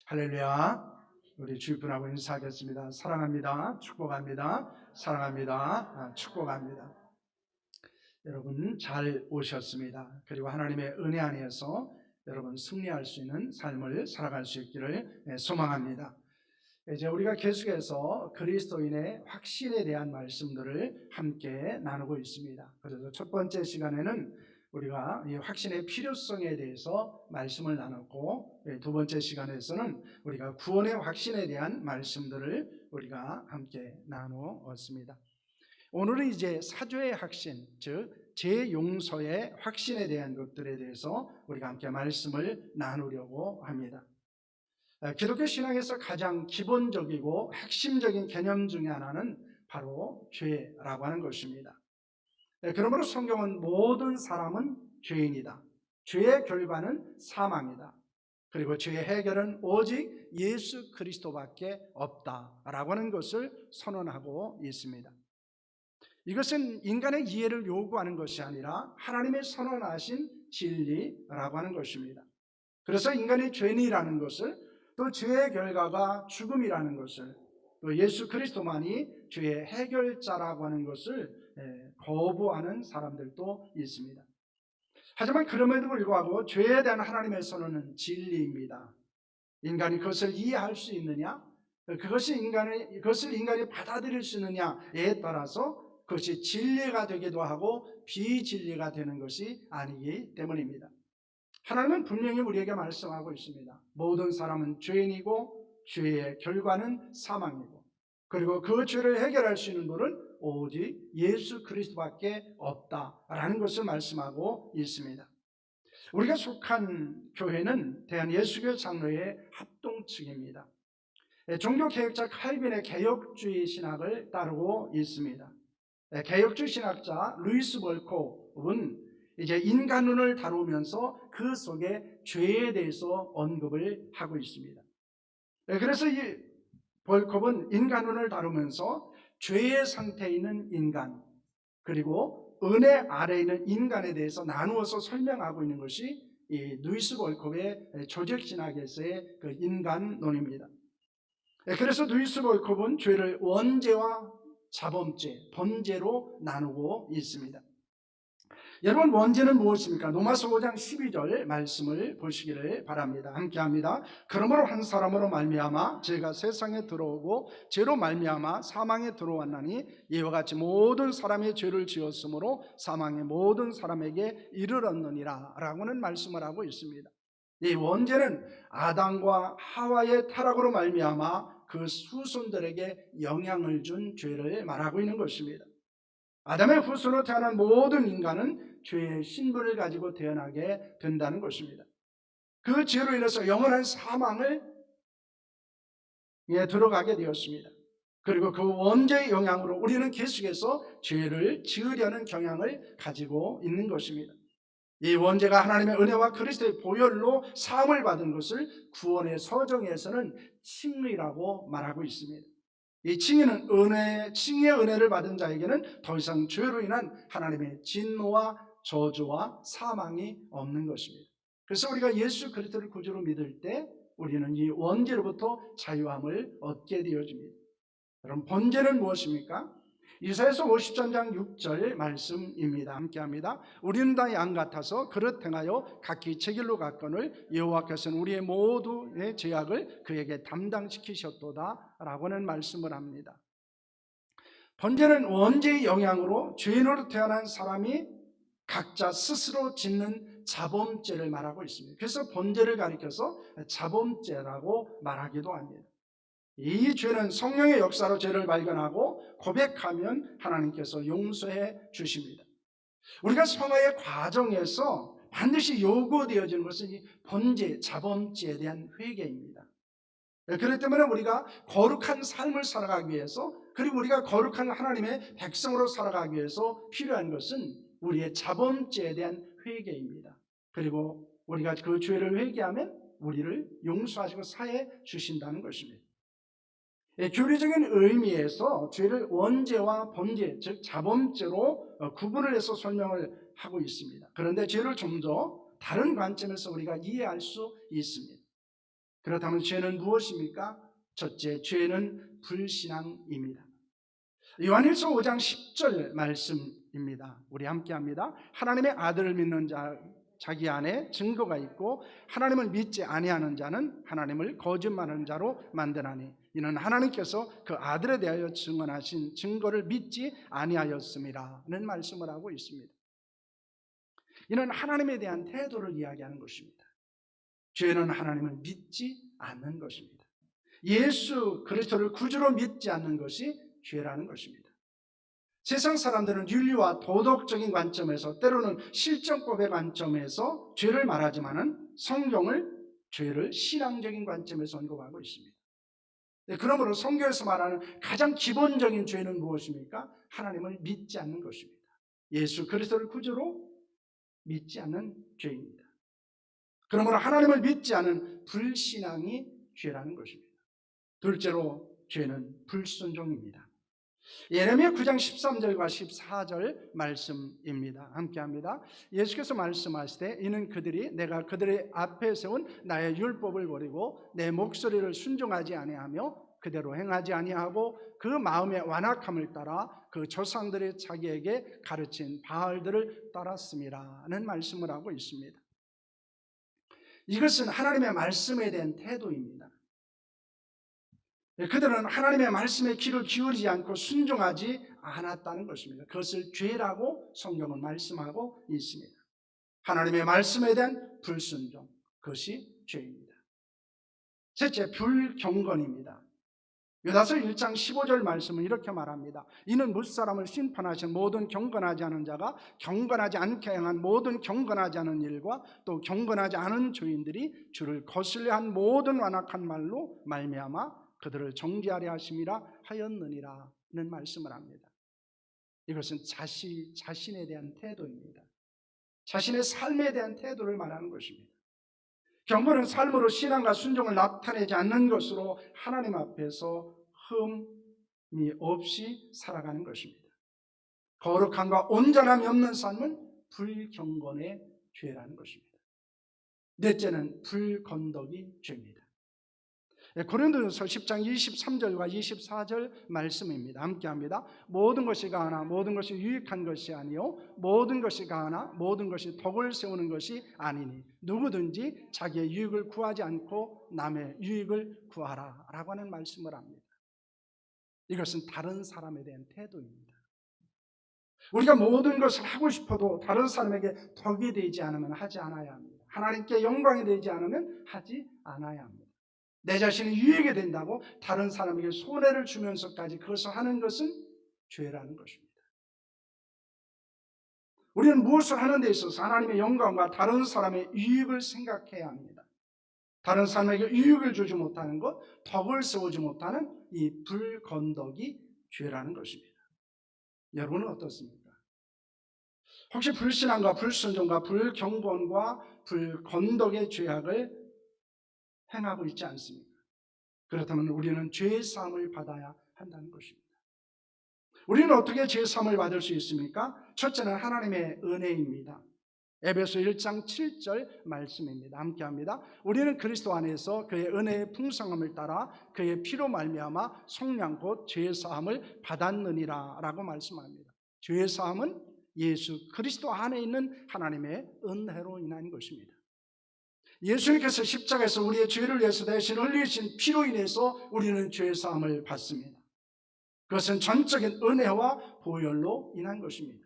할렐루야. 우리 주위분하고 인사하겠습니다. 사랑합니다. 축복합니다. 사랑합니다. 축복합니다. 여러분 잘 오셨습니다. 그리고 하나님의 은혜 안에서 여러분 승리할 수 있는 삶을 살아갈 수 있기를 소망합니다. 이제 우리가 계속해서 그리스도인의 확신에 대한 말씀들을 함께 나누고 있습니다. 그래서 첫 번째 시간에는 우리가 이 확신의 필요성에 대해서 말씀을 나눴고, 두 번째 시간에서는 우리가 구원의 확신에 대한 말씀들을 우리가 함께 나누었습니다. 오늘은 이제 사죄의 확신, 즉 재용서의 확신에 대한 것들에 대해서 우리가 함께 말씀을 나누려고 합니다. 기독교 신앙에서 가장 기본적이고 핵심적인 개념 중에 하나는 바로 죄라고 하는 것입니다. 그러므로 성경은 모든 사람은 죄인이다. 죄의 결과는 사망이다. 그리고 죄의 해결은 오직 예수 그리스도밖에 없다라고 하는 것을 선언하고 있습니다. 이것은 인간의 이해를 요구하는 것이 아니라 하나님의 선언하신 진리라고 하는 것입니다. 그래서 인간이 죄인이라는 것을, 또 죄의 결과가 죽음이라는 것을, 또 예수 그리스도만이 죄의 해결자라고 하는 것을 거부하는 사람들도 있습니다. 하지만 그럼에도 불구하고 죄에 대한 하나님의 선언은 진리입니다. 인간이 그것을 이해할 수 있느냐, 그것을 인간이 받아들일 수 있느냐에 따라서 그것이 진리가 되기도 하고 비진리가 되는 것이 아니기 때문입니다. 하나님은 분명히 우리에게 말씀하고 있습니다. 모든 사람은 죄인이고 죄의 결과는 사망이고, 그리고 그 죄를 해결할 수 있는 분은 오직 예수 그리스도밖에 없다라는 것을 말씀하고 있습니다. 우리가 속한 교회는 대한예수교 장로의 합동측입니다. 종교개혁자 칼빈의 개혁주의 신학을 따르고 있습니다. 개혁주의 신학자 루이스 벌코프는 이제 인간론을 다루면서 그 속에 죄에 대해서 언급을 하고 있습니다. 그래서 이 벌코프는 인간론을 다루면서 죄의 상태에 있는 인간, 그리고 은혜 아래에 있는 인간에 대해서 나누어서 설명하고 있는 것이 이 루이스 벌코프의 조직신학에서의 그 인간론입니다. 그래서 루이스 벌코프는 죄를 원죄와 자범죄, 번죄로 나누고 있습니다. 여러분, 원죄는 무엇입니까? 로마서 5장 12절 말씀을 보시기를 바랍니다. 함께합니다. 그러므로 한 사람으로 말미암아 죄가 세상에 들어오고 죄로 말미암아 사망에 들어왔나니 이와 같이 모든 사람이 죄를 지었으므로 사망이 모든 사람에게 이르렀느니라 라고는 말씀을 하고 있습니다. 이 원죄는 아담과 하와의 타락으로 말미암아 그 후손들에게 영향을 준 죄를 말하고 있는 것입니다. 아담의 후손으로 태어난 모든 인간은 죄의 신분을 가지고 태어나게 된다는 것입니다. 그 죄로 인해서 영원한 사망을 들어가게 되었습니다. 그리고 그 원죄의 영향으로 우리는 계속해서 죄를 지으려는 경향을 가지고 있는 것입니다. 이 원죄가 하나님의 은혜와 그리스도의 보혈로 사함을 받은 것을 구원의 서정에서는 칭의라고 말하고 있습니다. 이 칭의는 칭의의 은혜를 받은 자에게는 더 이상 죄로 인한 하나님의 진노와 저주와 사망이 없는 것입니다. 그래서 우리가 예수 그리스도를 구주로 믿을 때 우리는 이 원죄로부터 자유함을 얻게 되어집니다. 여러분, 번제는 무엇입니까? 이사야서 53장 6절 말씀입니다. 함께합니다. 우리는 다 양 같아서 그릇 행하여 각기 제 길로 갔거늘 여호와께서는 우리의 모두의 죄악을 그에게 담당시키셨도다 라고는 말씀을 합니다. 번제는 원죄의 영향으로 죄인으로 태어난 사람이 각자 스스로 짓는 자범죄를 말하고 있습니다. 그래서 번제를 가리켜서 자범죄라고 말하기도 합니다. 이 죄는 성령의 역사로 죄를 발견하고 고백하면 하나님께서 용서해 주십니다. 우리가 성화의 과정에서 반드시 요구되어지는 것은 이 번제, 자범죄에 대한 회개입니다. 그렇기 때문에 우리가 거룩한 삶을 살아가기 위해서, 그리고 우리가 거룩한 하나님의 백성으로 살아가기 위해서 필요한 것은 우리의 자범죄에 대한 회개입니다. 그리고 우리가 그 죄를 회개하면 우리를 용서하시고 사해 주신다는 것입니다. 교리적인 의미에서 죄를 원죄와 번죄, 즉 자범죄로 구분을 해서 설명을 하고 있습니다. 그런데 죄를 좀 더 다른 관점에서 우리가 이해할 수 있습니다. 그렇다면 죄는 무엇입니까? 첫째, 죄는 불신앙입니다. 요한일서 5장 10절 말씀입니다. 우리 함께 합니다. 하나님의 아들을 믿는 자기 안에 증거가 있고 하나님을 믿지 아니하는 자는 하나님을 거짓말하는 자로 만드나니 이는 하나님께서 그 아들에 대하여 증언하신 증거를 믿지 아니하였음이라는 말씀을 하고 있습니다. 이는 하나님에 대한 태도를 이야기하는 것입니다. 죄는 하나님을 믿지 않는 것입니다. 예수 그리스도를 구주로 믿지 않는 것이 죄라는 것입니다. 세상 사람들은 윤리와 도덕적인 관점에서 때로는 실정법의 관점에서 죄를 말하지만은 성경을 죄를 신앙적인 관점에서 언급하고 있습니다. 그러므로 성경에서 말하는 가장 기본적인 죄는 무엇입니까? 하나님을 믿지 않는 것입니다. 예수 그리스도를 구주로 믿지 않는 죄입니다. 그러므로 하나님을 믿지 않은 불신앙이 죄라는 것입니다. 둘째로 죄는 불순종입니다. 예레미야 9장 13절과 14절 말씀입니다. 함께합니다. 예수께서 말씀하시되 이는 그들이 내가 그들의 앞에 세운 나의 율법을 버리고 내 목소리를 순종하지 아니하며 그대로 행하지 아니하고 그 마음의 완악함을 따라 그 조상들이 자기에게 가르친 바알들을 따랐음이라는 말씀을 하고 있습니다. 이것은 하나님의 말씀에 대한 태도입니다. 그들은 하나님의 말씀에 귀를 기울이지 않고 순종하지 않았다는 것입니다. 그것을 죄라고 성경은 말씀하고 있습니다. 하나님의 말씀에 대한 불순종, 그것이 죄입니다. 셋째, 불경건입니다. 요다서 1장 15절 말씀은 이렇게 말합니다. 이는 무사람을 심판하신 모든 경건하지 않은 자가 경건하지 않게 행한 모든 경건하지 않은 일과 또 경건하지 않은 죄인들이 주를 거슬려 한 모든 완악한 말로 말미암아 그들을 정죄하려 하심이라 하였느니라는 말씀을 합니다. 이것은 자신에 대한 태도입니다. 자신의 삶에 대한 태도를 말하는 것입니다. 경건은 삶으로 신앙과 순종을 나타내지 않는 것으로 하나님 앞에서 흠이 없이 살아가는 것입니다. 거룩함과 온전함이 없는 삶은 불경건의 죄라는 것입니다. 넷째는 불건덕이 죄입니다. 고린도전서 10장 23절과 24절 말씀입니다. 함께합니다. 모든 것이 가하나 모든 것이 유익한 것이 아니요 모든 것이 가하나 모든 것이 덕을 세우는 것이 아니니 누구든지 자기의 유익을 구하지 않고 남의 유익을 구하라 라고 하는 말씀을 합니다. 이것은 다른 사람에 대한 태도입니다. 우리가 모든 것을 하고 싶어도 다른 사람에게 덕이 되지 않으면 하지 않아야 합니다. 하나님께 영광이 되지 않으면 하지 않아야 합니다. 내 자신이 유익이 된다고 다른 사람에게 손해를 주면서까지 그것을 하는 것은 죄라는 것입니다. 우리는 무엇을 하는 데 있어서 하나님의 영광과 다른 사람의 유익을 생각해야 합니다. 다른 사람에게 유익을 주지 못하는 것, 덕을 세우지 못하는 이 불건덕이 죄라는 것입니다. 여러분은 어떻습니까? 혹시 불신앙과 불순종과 불경건과 불건덕의 죄악을 행하고 있지 않습니까? 그렇다면 우리는 죄의 사함을 받아야 한다는 것입니다. 우리는 어떻게 죄의 사함을 받을 수 있습니까? 첫째는 하나님의 은혜입니다. 에베소 1장 7절 말씀입니다. 함께합니다. 우리는 그리스도 안에서 그의 은혜의 풍성함을 따라 그의 피로 말미암아 속량 곧 죄의 사함을 받았느니라 라고 말씀합니다. 죄의 사함은 예수 그리스도 안에 있는 하나님의 은혜로 인한 것입니다. 예수님께서 십자가에서 우리의 죄를 위해서 대신 흘리신 피로 인해서 우리는 죄의 사함을 받습니다. 그것은 전적인 은혜와 보혈로 인한 것입니다.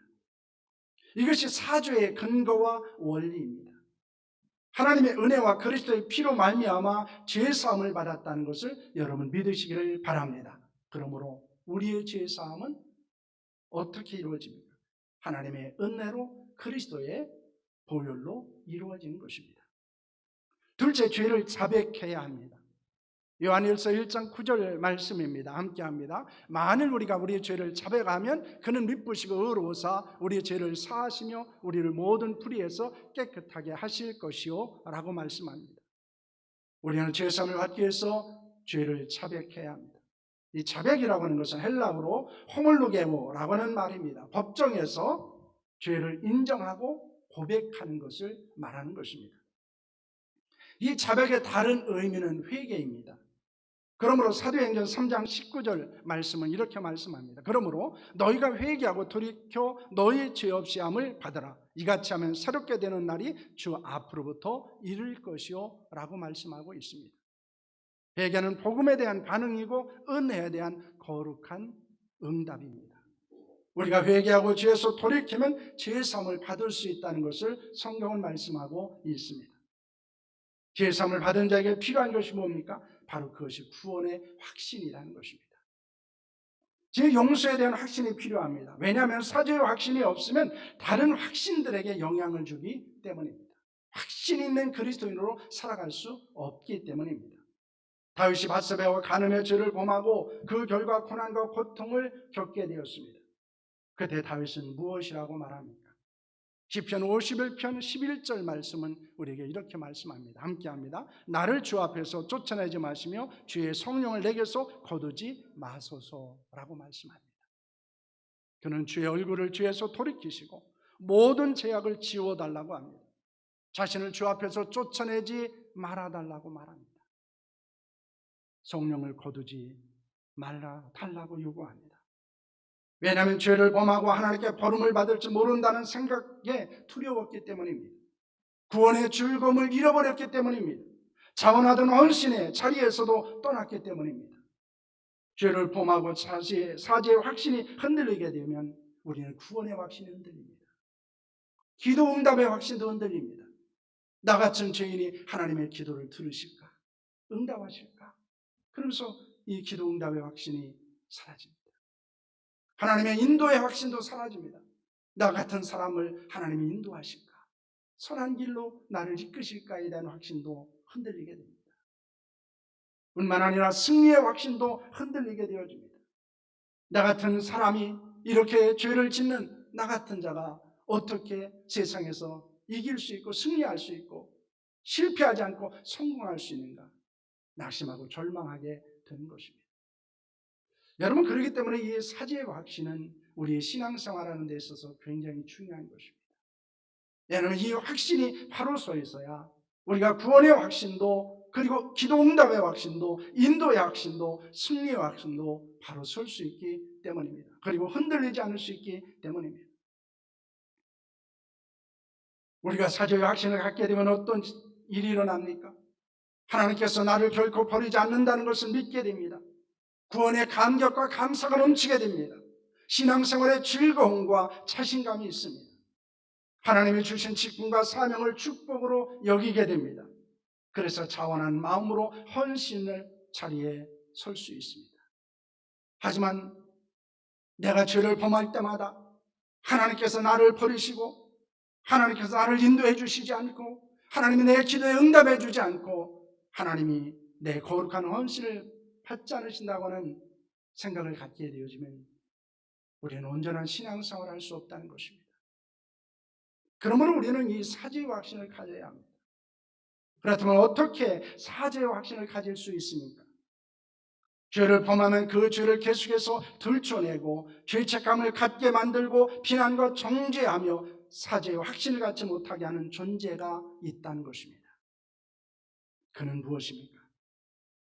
이것이 사죄의 근거와 원리입니다. 하나님의 은혜와 그리스도의 피로 말미암아 죄의 사함을 받았다는 것을 여러분 믿으시기를 바랍니다. 그러므로 우리의 죄의 사함은 어떻게 이루어집니까? 하나님의 은혜로 그리스도의 보혈로 이루어지는 것입니다. 둘째, 죄를 자백해야 합니다. 요한일서 1장 9절 말씀입니다. 함께합니다. 만일 우리가 우리의 죄를 자백하면 그는 미쁘시고 의로우사 우리의 죄를 사하시며 우리를 모든 불의에서 깨끗하게 하실 것이요 라고 말씀합니다. 우리는 죄사함을 받기 위해서 죄를 자백해야 합니다. 이 자백이라고 하는 것은 헬라어로 호몰루게오라고 하는 말입니다. 법정에서 죄를 인정하고 고백하는 것을 말하는 것입니다. 이 자백의 다른 의미는 회개입니다. 그러므로 사도행전 3장 19절 말씀은 이렇게 말씀합니다. 그러므로 너희가 회개하고 돌이켜 너희 죄 없이 함을 받으라. 이같이 하면 새롭게 되는 날이 주 앞으로부터 이를 것이요 라고 말씀하고 있습니다. 회개는 복음에 대한 반응이고 은혜에 대한 거룩한 응답입니다. 우리가 회개하고 죄에서 돌이키면 죄 사함을 받을 수 있다는 것을 성경은 말씀하고 있습니다. 죄 사함을 받은 자에게 필요한 것이 뭡니까? 바로 그것이 구원의 확신이라는 것입니다. 죄 용서에 대한 확신이 필요합니다. 왜냐하면 사죄의 확신이 없으면 다른 확신들에게 영향을 주기 때문입니다. 확신 있는 그리스도인으로 살아갈 수 없기 때문입니다. 다윗이 밧세바와 간음의 죄를 범하고 그 결과 고난과 고통을 겪게 되었습니다. 그때 다윗은 무엇이라고 말합니까? 시편 51편 11절 말씀은 우리에게 이렇게 말씀합니다. 함께합니다. 나를 주 앞에서 쫓아내지 마시며 주의 성령을 내게서 거두지 마소서라고 말씀합니다. 그는 주의 얼굴을 주에서 돌이키시고 모든 죄악을 지워달라고 합니다. 자신을 주 앞에서 쫓아내지 말아달라고 말합니다. 성령을 거두지 말아달라고 요구합니다. 왜냐하면 죄를 범하고 하나님께 벌음을 받을지 모른다는 생각에 두려웠기 때문입니다. 구원의 즐거움을 잃어버렸기 때문입니다. 자원하던 헌신의 자리에서도 떠났기 때문입니다. 죄를 범하고 사죄의 확신이 흔들리게 되면 우리는 구원의 확신이 흔들립니다. 기도 응답의 확신도 흔들립니다. 나 같은 죄인이 하나님의 기도를 들으실까? 응답하실까? 그러면서 이 기도 응답의 확신이 사라집니다. 하나님의 인도의 확신도 사라집니다. 나 같은 사람을 하나님이 인도하실까? 선한 길로 나를 이끄실까에 대한 확신도 흔들리게 됩니다. 뿐만 아니라 승리의 확신도 흔들리게 되어집니다. 나 같은 사람이 이렇게 죄를 짓는 나 같은 자가 어떻게 세상에서 이길 수 있고 승리할 수 있고 실패하지 않고 성공할 수 있는가? 낙심하고 절망하게 되는 것입니다. 여러분, 그렇기 때문에 이 사죄의 확신은 우리의 신앙생활하는 데 있어서 굉장히 중요한 것입니다. 왜냐하면 이 확신이 바로 서 있어야 우리가 구원의 확신도, 그리고 기도 응답의 확신도, 인도의 확신도, 승리의 확신도 바로 설 수 있기 때문입니다. 그리고 흔들리지 않을 수 있기 때문입니다. 우리가 사죄의 확신을 갖게 되면 어떤 일이 일어납니까? 하나님께서 나를 결코 버리지 않는다는 것을 믿게 됩니다. 구원의 감격과 감사가 넘치게 됩니다. 신앙생활의 즐거움과 자신감이 있습니다. 하나님이 주신 직분과 사명을 축복으로 여기게 됩니다. 그래서 자원한 마음으로 헌신을 자리에 설 수 있습니다. 하지만 내가 죄를 범할 때마다 하나님께서 나를 버리시고 하나님께서 나를 인도해 주시지 않고 하나님이 내 기도에 응답해 주지 않고 하나님이 내 거룩한 헌신을 받지 않으신다고 하는 생각을 갖게 되어지면 우리는 온전한 신앙생활을 할 수 없다는 것입니다. 그러므로 우리는 이 사죄의 확신을 가져야 합니다. 그렇다면 어떻게 사죄의 확신을 가질 수 있습니까? 죄를 범하면 그 죄를 계속해서 들춰내고 죄책감을 갖게 만들고 비난과 정죄하며 사죄의 확신을 갖지 못하게 하는 존재가 있다는 것입니다. 그는 무엇입니까?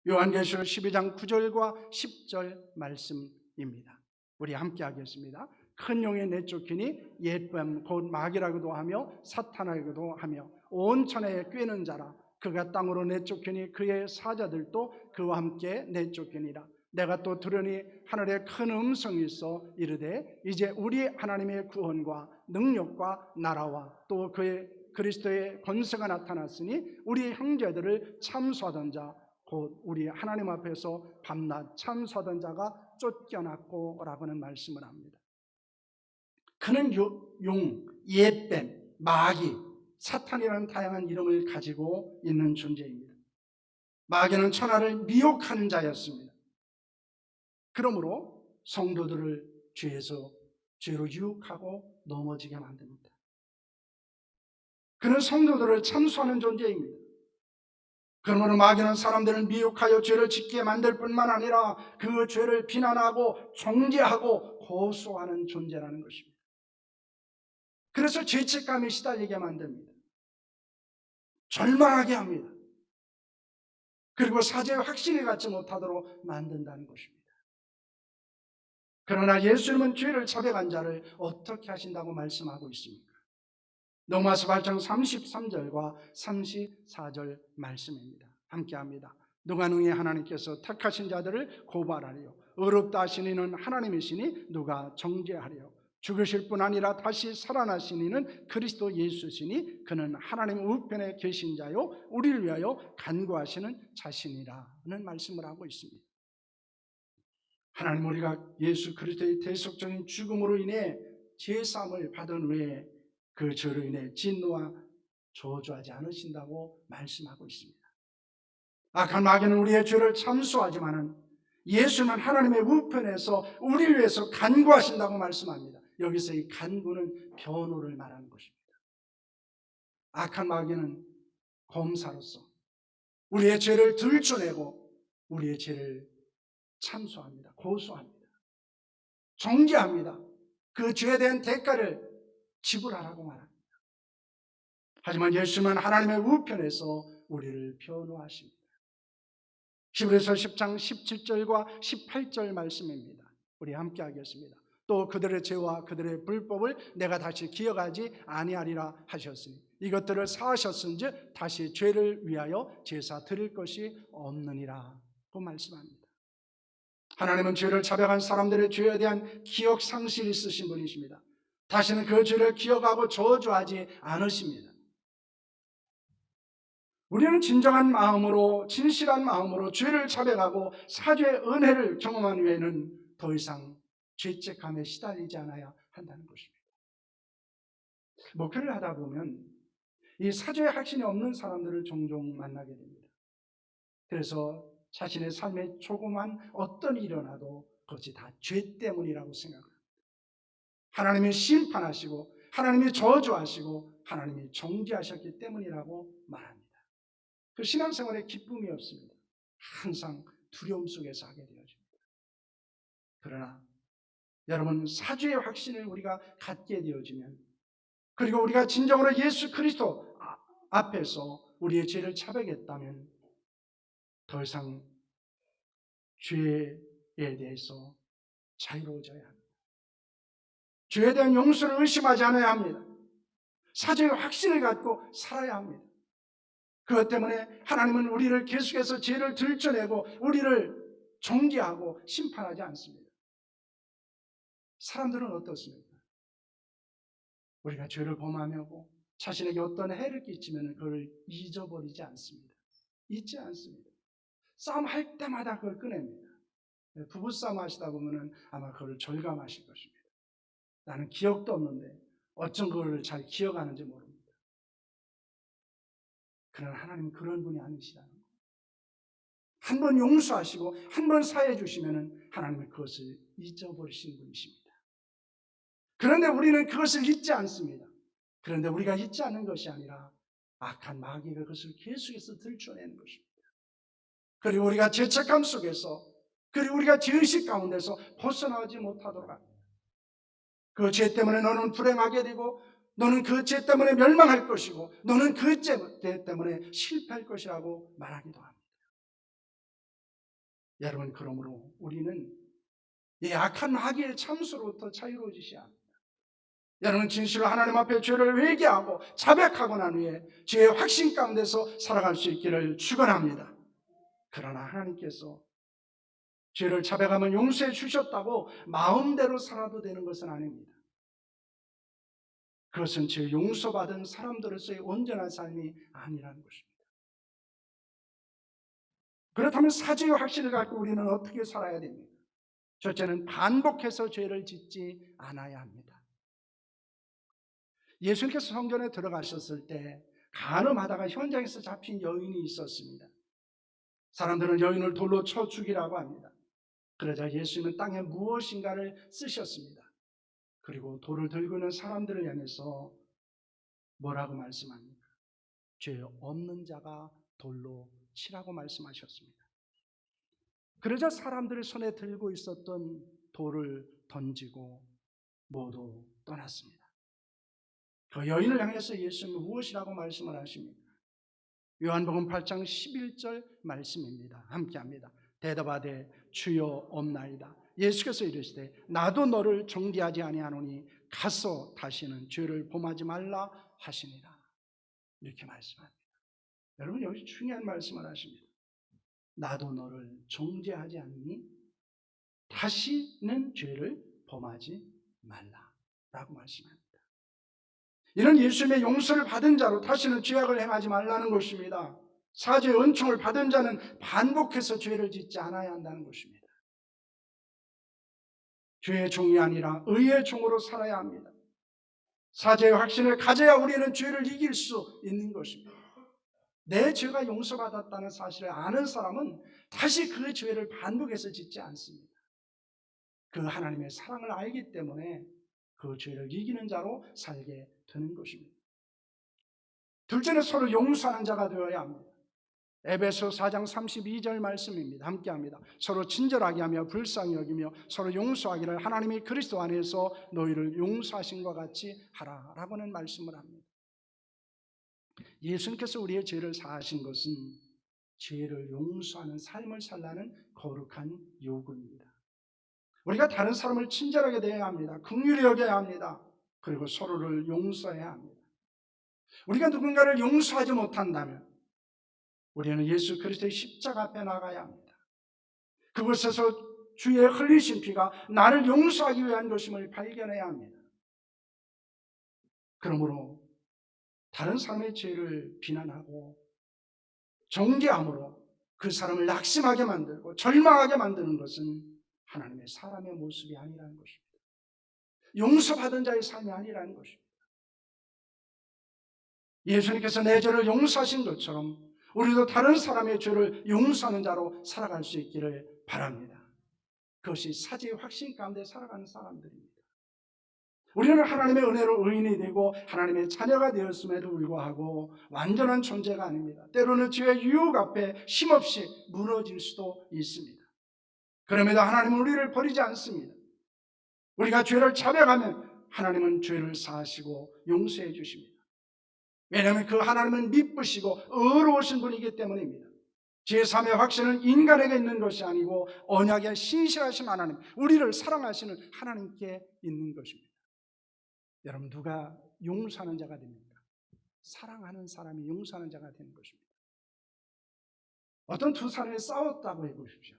요한계시록 12장 9절과 10절 말씀입니다. 우리 함께 하겠습니다. 큰 용에 내쫓기니 옛뱀 곧 마귀라고도 하며 사탄이라고도 하며 온 천하에 꿰는 자라. 그가 땅으로 내쫓기니 그의 사자들도 그와 함께 내쫓기니라. 내가 또 들으니 하늘에 큰 음성이 있어 이르되 이제 우리 하나님의 구원과 능력과 나라와 또 그의 그리스도의 권세가 나타났으니 우리 형제들을 참수하던 자 곧 우리 하나님 앞에서 밤낮 참수하던 자가 쫓겨났고 라고는 말씀을 합니다. 그는 용, 옛뱀, 마귀, 사탄이라는 다양한 이름을 가지고 있는 존재입니다. 마귀는 천하를 미혹하는 자였습니다. 그러므로 성도들을 죄로 유혹하고 넘어지게 만듭니다. 그는 성도들을 참수하는 존재입니다. 그러므로 마귀는 사람들을 미혹하여 죄를 짓게 만들 뿐만 아니라 그 죄를 비난하고 정죄하고 고소하는 존재라는 것입니다. 그래서 죄책감에 시달리게 만듭니다. 절망하게 합니다. 그리고 사죄의 확신을 갖지 못하도록 만든다는 것입니다. 그러나 예수님은 죄를 자백한 자를 어떻게 하신다고 말씀하고 있습니까? 로마서 8장 33절과 34절 말씀입니다. 함께합니다. 누가 능히 하나님께서 택하신 자들을 고발하리요, 의롭다 하신 이는 하나님이시니 누가 정죄하리요. 죽으실 뿐 아니라 다시 살아나신 이는 그리스도 예수시니 그는 하나님 우편에 계신 자요 우리를 위하여 간구하시는 자신이라는 말씀을 하고 있습니다. 하나님, 우리가 예수 그리스도의 대속적인 죽음으로 인해 죄사함을 받은 후에 그 죄로 인해 진노와 저주하지 않으신다고 말씀하고 있습니다. 악한 마귀는 우리의 죄를 참수하지만은 예수는 하나님의 우편에서 우리를 위해서 간구하신다고 말씀합니다. 여기서 이 간구는 변호를 말하는 것입니다. 악한 마귀는 검사로서 우리의 죄를 들춰내고 우리의 죄를 참수합니다. 고소합니다. 정죄합니다. 그 죄에 대한 대가를 지불하라고 말합니다. 하지만 예수님은 하나님의 우편에서 우리를 변호하십니다. 히브리서 10장 17절과 18절 말씀입니다. 우리 함께 하겠습니다. 또 그들의 죄와 그들의 불법을 내가 다시 기억하지 아니하리라 하셨으니 이것들을 사하셨은즉 다시 죄를 위하여 제사 드릴 것이 없느니라 고 말씀합니다. 하나님은 죄를 자백한 사람들의 죄에 대한 기억 상실이 있으신 분이십니다. 다시는 그 죄를 기억하고 저주하지 않으십니다. 우리는 진정한 마음으로, 진실한 마음으로 죄를 자백하고 사죄의 은혜를 경험한 후에는 더 이상 죄책감에 시달리지 않아야 한다는 것입니다. 목회를 하다 보면 이 사죄의 확신이 없는 사람들을 종종 만나게 됩니다. 그래서 자신의 삶에 조그만 어떤 일이 일어나도 그것이 다 죄 때문이라고 생각합니다. 하나님이 심판하시고 하나님이 저주하시고 하나님이 정죄하셨기 때문이라고 말합니다. 그 신앙생활에 기쁨이 없습니다. 항상 두려움 속에서 하게 되어집니다. 그러나 여러분, 사죄의 확신을 우리가 갖게 되어지면, 그리고 우리가 진정으로 예수 그리스도 앞에서 우리의 죄를 자백했다면 더 이상 죄에 대해서 자유로워져야 합니다. 죄에 대한 용서를 의심하지 않아야 합니다. 사죄의 확신을 갖고 살아야 합니다. 그것 때문에 하나님은 우리를 계속해서 죄를 들춰내고 우리를 정죄하고 심판하지 않습니다. 사람들은 어떻습니까? 우리가 죄를 범하고 자신에게 어떤 해를 끼치면 그걸 잊어버리지 않습니다. 잊지 않습니다. 싸움할 때마다 그걸 꺼냅니다. 부부싸움 하시다 보면 아마 그걸 절감하실 것입니다. 나는 기억도 없는데 어쩜 그걸 잘 기억하는지 모릅니다. 그러나 하나님은 그런 분이 아니시다는 거예요. 한 번 용서하시고 한 번 사해 주시면 하나님은 그것을 잊어버리시는 분이십니다. 그런데 우리는 그것을 잊지 않습니다. 그런데 우리가 잊지 않는 것이 아니라 악한 마귀가 그것을 계속해서 들춰내는 것입니다. 그리고 우리가 죄책감 속에서, 그리고 우리가 죄의식 가운데서 벗어나지 못하도록 합니다. 그 죄 때문에 너는 불행하게 되고 너는 그 죄 때문에 멸망할 것이고 너는 그 죄 때문에 실패할 것이라고 말하기도 합니다. 여러분, 그러므로 우리는 이 악한 마귀의 참수로부터 자유로워지셔야 합니다. 여러분, 진실로 하나님 앞에 죄를 회개하고 자백하고 난 후에 죄의 확신 가운데서 살아갈 수 있기를 축원합니다. 그러나 하나님께서 죄를 자백하면 용서해 주셨다고 마음대로 살아도 되는 것은 아닙니다. 그것은 죄 용서받은 사람들로서의 온전한 삶이 아니라는 것입니다. 그렇다면 사죄의 확신을 갖고 우리는 어떻게 살아야 됩니까? 첫째는 반복해서 죄를 짓지 않아야 합니다. 예수님께서 성전에 들어가셨을 때 간음하다가 현장에서 잡힌 여인이 있었습니다. 사람들은 여인을 돌로 쳐 죽이라고 합니다. 그러자 예수님은 땅에 무엇인가를 쓰셨습니다. 그리고 돌을 들고 있는 사람들을 향해서 뭐라고 말씀합니까? 죄 없는 자가 돌로 치라고 말씀하셨습니다. 그러자 사람들의 손에 들고 있었던 돌을 던지고 모두 떠났습니다. 그 여인을 향해서 예수님은 무엇이라고 말씀을 하십니까? 요한복음 8장 11절 말씀입니다. 함께합니다. 대답하되 주여 없나이다. 예수께서 이르시되 나도 너를 정죄하지 아니하노니 가서 다시는 죄를 범하지 말라 하시니라. 이렇게 말씀합니다. 여러분 여기 중요한 말씀을 하십니다. 나도 너를 정죄하지 않니? 다시는 죄를 범하지 말라라고 말씀합니다. 이런 예수님의 용서를 받은 자로 다시는 죄악을 행하지 말라는 것입니다. 사죄의 은총을 받은 자는 반복해서 죄를 짓지 않아야 한다는 것입니다. 죄의 종이 아니라 의의 종으로 살아야 합니다. 사죄의 확신을 가져야 우리는 죄를 이길 수 있는 것입니다. 내 죄가 용서받았다는 사실을 아는 사람은 다시 그 죄를 반복해서 짓지 않습니다. 그 하나님의 사랑을 알기 때문에 그 죄를 이기는 자로 살게 되는 것입니다. 둘째는 서로 용서하는 자가 되어야 합니다. 에베소 4장 32절 말씀입니다. 함께합니다. 서로 친절하게 하며 불쌍히 여기며 서로 용서하기를 하나님이 그리스도 안에서 너희를 용서하신 것 같이 하라라고는 말씀을 합니다. 예수님께서 우리의 죄를 사하신 것은 죄를 용서하는 삶을 살라는 거룩한 요구입니다. 우리가 다른 사람을 친절하게 대해야 합니다. 긍휼히 여겨야 합니다. 그리고 서로를 용서해야 합니다. 우리가 누군가를 용서하지 못한다면 우리는 예수 그리스도의 십자가 앞에 나가야 합니다. 그곳에서 주의 흘리신 피가 나를 용서하기 위한 것임을 발견해야 합니다. 그러므로 다른 사람의 죄를 비난하고 정죄함으로 그 사람을 낙심하게 만들고 절망하게 만드는 것은 하나님의 사람의 모습이 아니라는 것입니다. 용서받은 자의 삶이 아니라는 것입니다. 예수님께서 내 죄를 용서하신 것처럼 우리도 다른 사람의 죄를 용서하는 자로 살아갈 수 있기를 바랍니다. 그것이 사죄의 확신 가운데 살아가는 사람들입니다. 우리는 하나님의 은혜로 의인이 되고 하나님의 자녀가 되었음에도 불구하고 완전한 존재가 아닙니다. 때로는 죄의 유혹 앞에 힘없이 무너질 수도 있습니다. 그럼에도 하나님은 우리를 버리지 않습니다. 우리가 죄를 자백하면 하나님은 죄를 사하시고 용서해 주십니다. 왜냐하면 그 하나님은 미쁘시고 의로우신 분이기 때문입니다. 제3의 확신은 인간에게 있는 것이 아니고 언약의 신실하신 하나님, 우리를 사랑하시는 하나님께 있는 것입니다. 여러분, 누가 용서하는 자가 됩니까? 사랑하는 사람이 용서하는 자가 되는 것입니다. 어떤 두 사람이 싸웠다고 해보십시오.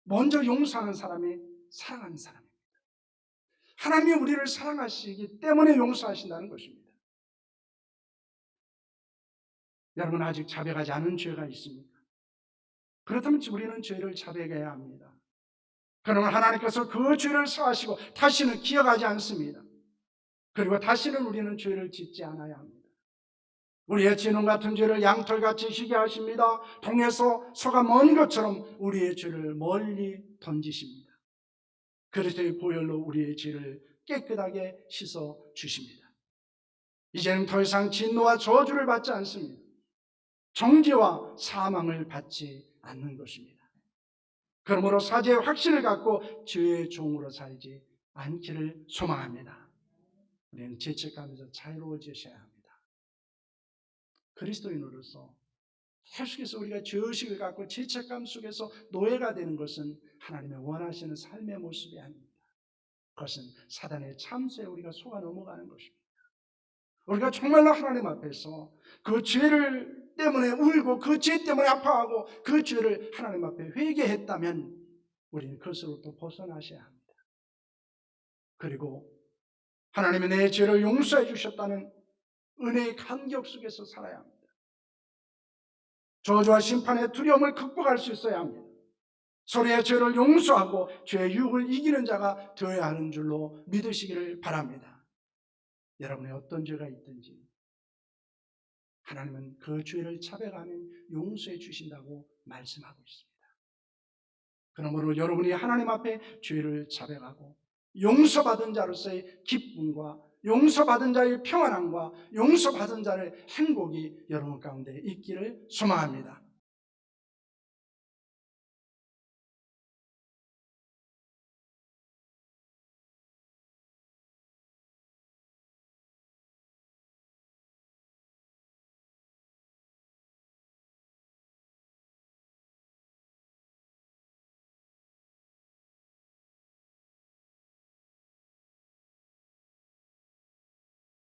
먼저 용서하는 사람이 사랑하는 사람입니다. 하나님이 우리를 사랑하시기 때문에 용서하신다는 것입니다. 여러분, 아직 자백하지 않은 죄가 있습니까? 그렇다면 우리는 죄를 자백해야 합니다. 그러면 하나님께서 그 죄를 사하시고 다시는 기억하지 않습니다. 그리고 다시는 우리는 죄를 짓지 않아야 합니다. 우리의 진홍 같은 죄를 양털같이 희게 하십니다. 동에서 소가 먼 것처럼 우리의 죄를 멀리 던지십니다. 그리스도의 보혈로 우리의 죄를 깨끗하게 씻어 주십니다. 이제는 더 이상 진노와 저주를 받지 않습니다. 정죄와 사망을 받지 않는 것입니다. 그러므로 사죄의 확신을 갖고 죄의 종으로 살지 않기를 소망합니다. 우리는 죄책감에서 자유로워지셔야 합니다. 그리스도인으로서 계속해서 우리가 죄의식을 갖고 죄책감 속에서 노예가 되는 것은 하나님의 원하시는 삶의 모습이 아닙니다. 그것은 사단의 참수에 우리가 속아 넘어가는 것입니다. 우리가 정말로 하나님 앞에서 그 죄를 때문에 울고 그 죄 때문에 아파하고 그 죄를 하나님 앞에 회개했다면 우리는 그것으로부터 벗어나셔야 합니다. 그리고 하나님이 내 죄를 용서해 주셨다는 은혜의 감격 속에서 살아야 합니다. 저주와 심판의 두려움을 극복할 수 있어야 합니다. 서로의 죄를 용서하고 죄의 유혹을 이기는 자가 되어야 하는 줄로 믿으시기를 바랍니다. 여러분의 어떤 죄가 있든지 하나님은 그 죄를 자백하면 용서해 주신다고 말씀하고 있습니다. 그러므로 여러분이 하나님 앞에 죄를 자백하고 용서받은 자로서의 기쁨과 용서받은 자의 평안함과 용서받은 자의 행복이 여러분 가운데 있기를 소망합니다.